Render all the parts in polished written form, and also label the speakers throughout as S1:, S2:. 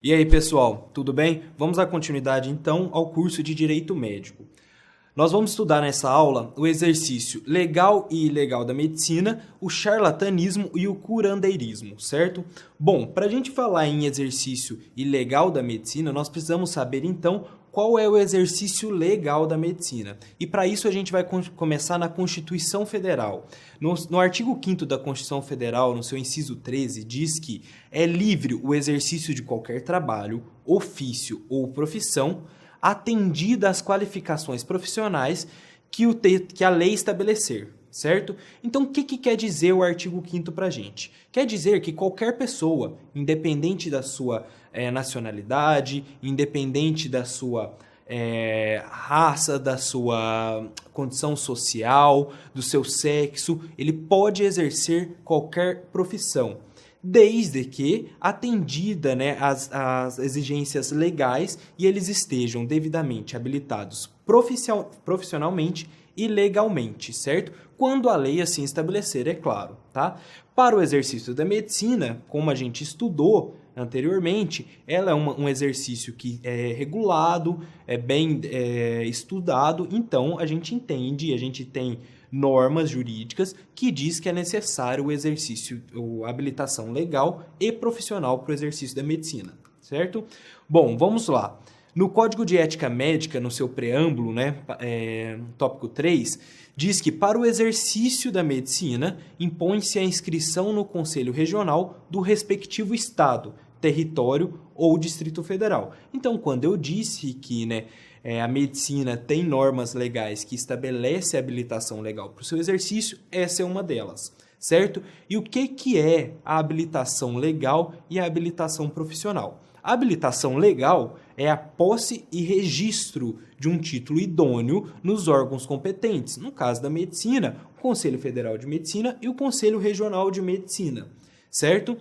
S1: E aí, pessoal, tudo bem? Vamos dar continuidade então ao curso de Direito Médico. Nós vamos estudar nessa aula o exercício legal e ilegal da medicina, o charlatanismo e o curandeirismo, certo? Bom, para a gente falar em exercício ilegal da medicina, nós precisamos saber então qual é o exercício legal da medicina. E para isso a gente vai começar na Constituição Federal. No artigo 5º da Constituição Federal, no seu inciso 13, diz que é livre o exercício de qualquer trabalho, ofício ou profissão, atendida às qualificações profissionais que a lei estabelecer, certo? Então, o que quer dizer o artigo 5º para a gente? Quer dizer que qualquer pessoa, independente da sua nacionalidade, independente da sua raça, da sua condição social, do seu sexo, ele pode exercer qualquer profissão, desde que atendida, né, as exigências legais e eles estejam devidamente habilitados profissionalmente e legalmente, certo? Quando a lei assim estabelecer, é claro, tá? Para o exercício da medicina, como a gente estudou anteriormente, ela é um exercício que é regulado, é bem estudado, então a gente entende, a gente tem normas jurídicas que diz que é necessário o exercício, a habilitação legal e profissional para o exercício da medicina, certo? Bom, vamos lá. No Código de Ética Médica, no seu preâmbulo, né, tópico 3, diz que para o exercício da medicina, impõe-se a inscrição no Conselho Regional do respectivo estado, território ou Distrito Federal. Então, quando eu disse que, a medicina tem normas legais que estabelecem a habilitação legal para o seu exercício, essa é uma delas, certo? E o que é a habilitação legal e a habilitação profissional? A habilitação legal é a posse e registro de um título idôneo nos órgãos competentes, no caso da medicina, o Conselho Federal de Medicina e o Conselho Regional de Medicina, certo?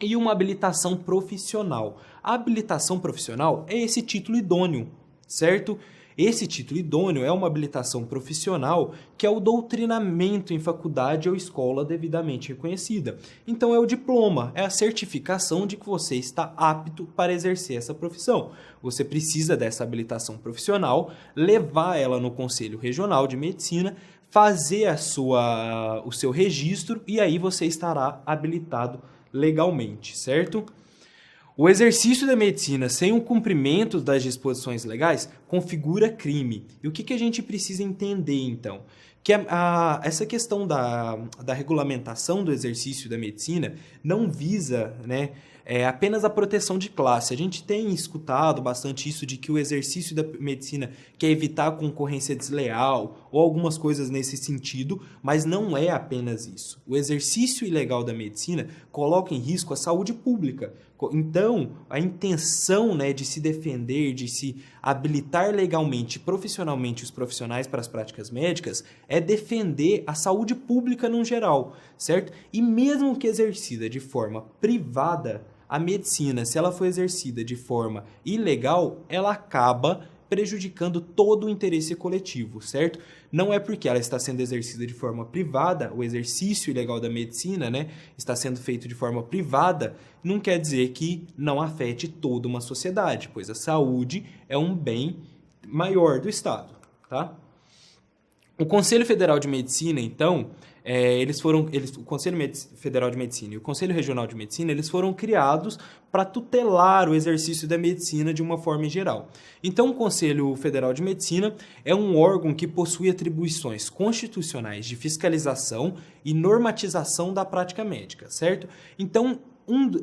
S1: E uma habilitação profissional. A habilitação profissional é esse título idôneo, certo? Esse título idôneo é uma habilitação profissional que é o doutrinamento em faculdade ou escola devidamente reconhecida. Então é o diploma, é a certificação de que você está apto para exercer essa profissão. Você precisa dessa habilitação profissional, levar ela no Conselho Regional de Medicina, fazer o seu registro e aí você estará habilitado legalmente, certo? O exercício da medicina sem o cumprimento das disposições legais configura crime. E o que a gente precisa entender, então? Que essa questão da regulamentação do exercício da medicina não visa, apenas a proteção de classe. A gente tem escutado bastante isso de que o exercício da medicina quer evitar a concorrência desleal ou algumas coisas nesse sentido, mas não é apenas isso. O exercício ilegal da medicina coloca em risco a saúde pública. Então, a intenção, de se defender, de se habilitar legalmente e profissionalmente os profissionais para as práticas médicas é defender a saúde pública no geral, certo? E mesmo que exercida de forma privada, a medicina, se ela for exercida de forma ilegal, ela acaba prejudicando todo o interesse coletivo, certo? Não é porque ela está sendo exercida de forma privada, o exercício ilegal da medicina, está sendo feito de forma privada, não quer dizer que não afete toda uma sociedade, pois a saúde é um bem maior do Estado, tá? O Conselho Federal de Medicina, então, o Conselho Federal de Medicina e o Conselho Regional de Medicina, eles foram criados para tutelar o exercício da medicina de uma forma geral. Então, o Conselho Federal de Medicina é um órgão que possui atribuições constitucionais de fiscalização e normatização da prática médica, certo? Então,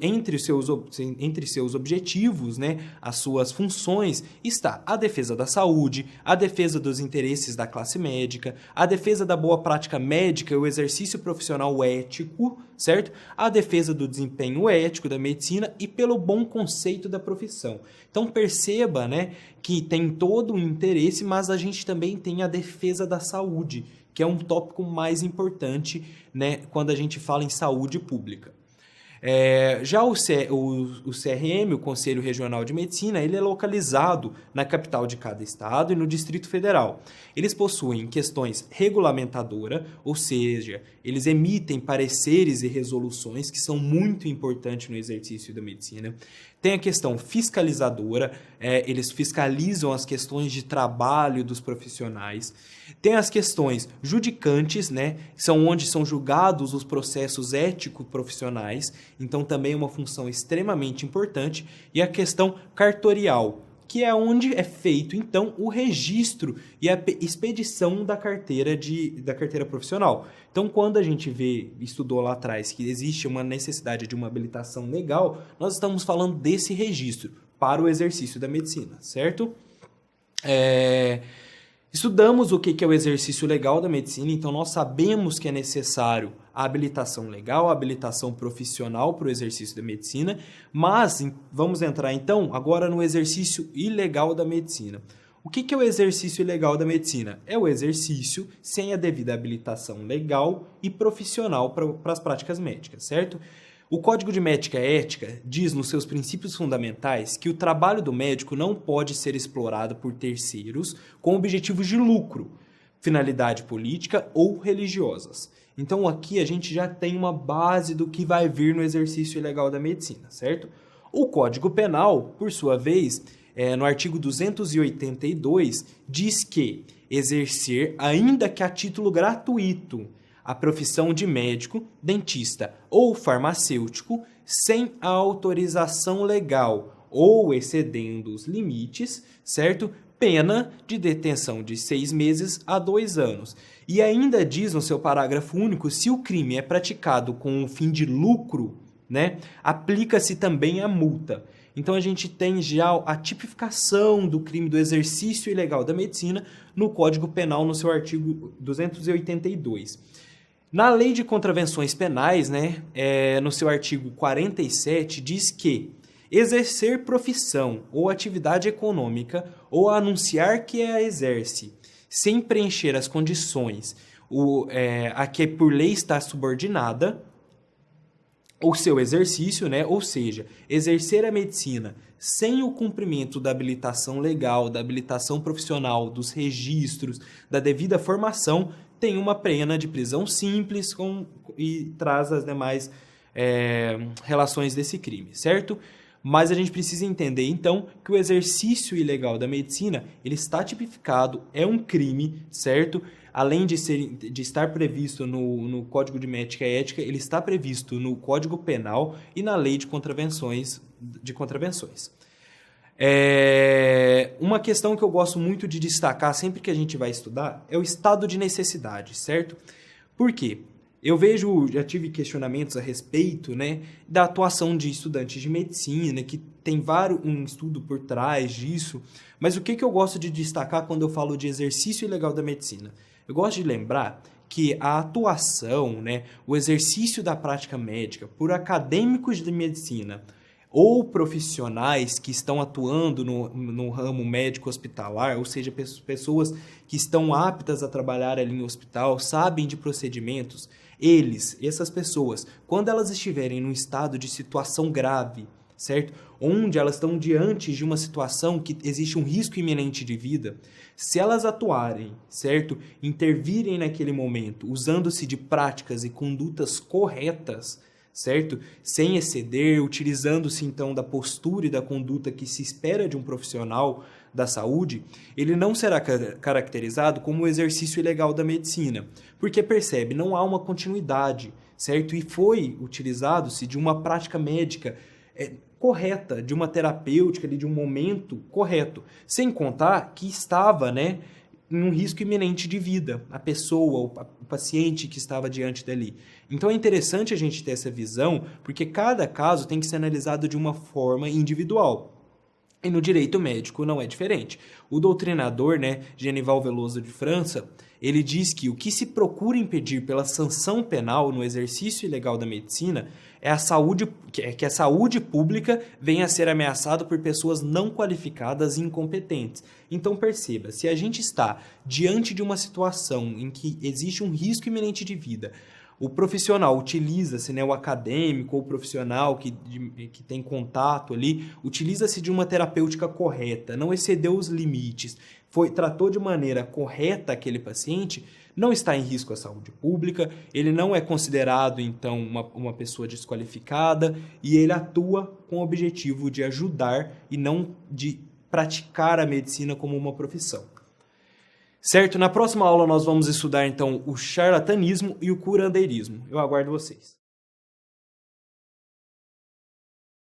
S1: entre seus objetivos, as suas funções, está a defesa da saúde, a defesa dos interesses da classe médica, a defesa da boa prática médica e o exercício profissional ético, certo? A defesa do desempenho ético da medicina e pelo bom conceito da profissão. Então perceba, que tem todo o interesse, mas a gente também tem a defesa da saúde, que é um tópico mais importante, quando a gente fala em saúde pública. Já o CRM, o Conselho Regional de Medicina, ele é localizado na capital de cada estado e no Distrito Federal. Eles possuem questões regulamentadoras, ou seja, eles emitem pareceres e resoluções que são muito importantes no exercício da medicina. Tem a questão fiscalizadora, eles fiscalizam as questões de trabalho dos profissionais. Tem as questões judicantes, né, que são onde são julgados os processos ético-profissionais, então também é uma função extremamente importante. E a questão cartorial, que é onde é feito, então, o registro e a expedição da carteira profissional. Então, quando a gente estudou lá atrás que existe uma necessidade de uma habilitação legal, nós estamos falando desse registro para o exercício da medicina, certo? Estudamos o que é o exercício legal da medicina, então nós sabemos que é necessário a habilitação legal, a habilitação profissional para o exercício da medicina, mas vamos entrar então agora no exercício ilegal da medicina. O que é o exercício ilegal da medicina? É o exercício sem a devida habilitação legal e profissional para as práticas médicas, certo? O Código de Ética e Ética diz nos seus princípios fundamentais que o trabalho do médico não pode ser explorado por terceiros com objetivos de lucro, finalidade política ou religiosas. Então aqui a gente já tem uma base do que vai vir no exercício ilegal da medicina, certo? O Código Penal, por sua vez, no artigo 282, diz que exercer, ainda que a título gratuito, a profissão de médico, dentista ou farmacêutico sem a autorização legal ou excedendo os limites, certo? Pena de detenção de 6 meses a 2 anos. E ainda diz no seu parágrafo único, se o crime é praticado com um fim de lucro, né, aplica-se também a multa. Então a gente tem já a tipificação do crime do exercício ilegal da medicina no Código Penal, no seu artigo 282. Na Lei de Contravenções Penais, né, no seu artigo 47, diz que exercer profissão ou atividade econômica ou anunciar que a exerce sem preencher as condições a que por lei está subordinada, o seu exercício, né, ou seja, exercer a medicina sem o cumprimento da habilitação legal, da habilitação profissional, dos registros, da devida formação, tem uma pena de prisão simples e traz as demais relações desse crime, certo? Mas a gente precisa entender, então, que o exercício ilegal da medicina, ele está tipificado, é um crime, certo? Além de estar previsto no Código de Ética e Ética, ele está previsto no Código Penal e na Lei de Contravenções. Uma questão que eu gosto muito de destacar sempre que a gente vai estudar é o estado de necessidade, certo? Por quê? Já tive questionamentos a respeito, né, da atuação de estudantes de medicina, que tem um estudo por trás disso, mas o que eu gosto de destacar quando eu falo de exercício ilegal da medicina? Eu gosto de lembrar que a atuação, né, o exercício da prática médica por acadêmicos de medicina ou profissionais que estão atuando no ramo médico hospitalar, ou seja, pessoas que estão aptas a trabalhar ali no hospital, sabem de procedimentos, essas pessoas, quando elas estiverem num estado de situação grave, certo? Onde elas estão diante de uma situação que existe um risco iminente de vida, se elas atuarem, certo? Intervirem naquele momento, usando-se de práticas e condutas corretas, certo? Sem exceder, utilizando-se então da postura e da conduta que se espera de um profissional da saúde, ele não será caracterizado como exercício ilegal da medicina, porque percebe, não há uma continuidade, certo? E foi utilizado-se de uma prática médica correta, de uma terapêutica, de um momento correto, sem contar que estava, né, em um risco iminente de vida, a pessoa, o paciente que estava diante dali. Então é interessante a gente ter essa visão, porque cada caso tem que ser analisado de uma forma individual. E no direito médico não é diferente. O doutrinador, né, Genival Veloso de França, ele diz que o que se procura impedir pela sanção penal no exercício ilegal da medicina é que a saúde pública venha a ser ameaçada por pessoas não qualificadas e incompetentes. Então perceba, se a gente está diante de uma situação em que existe um risco iminente de vida, O profissional utiliza-se, né, o acadêmico ou o profissional que tem contato ali, utiliza-se de uma terapêutica correta, não excedeu os limites, tratou de maneira correta aquele paciente, não está em risco à saúde pública, ele não é considerado, então, uma pessoa desqualificada e ele atua com o objetivo de ajudar e não de praticar a medicina como uma profissão. Certo? Na próxima aula nós vamos estudar, então, o charlatanismo e o curandeirismo. Eu aguardo vocês.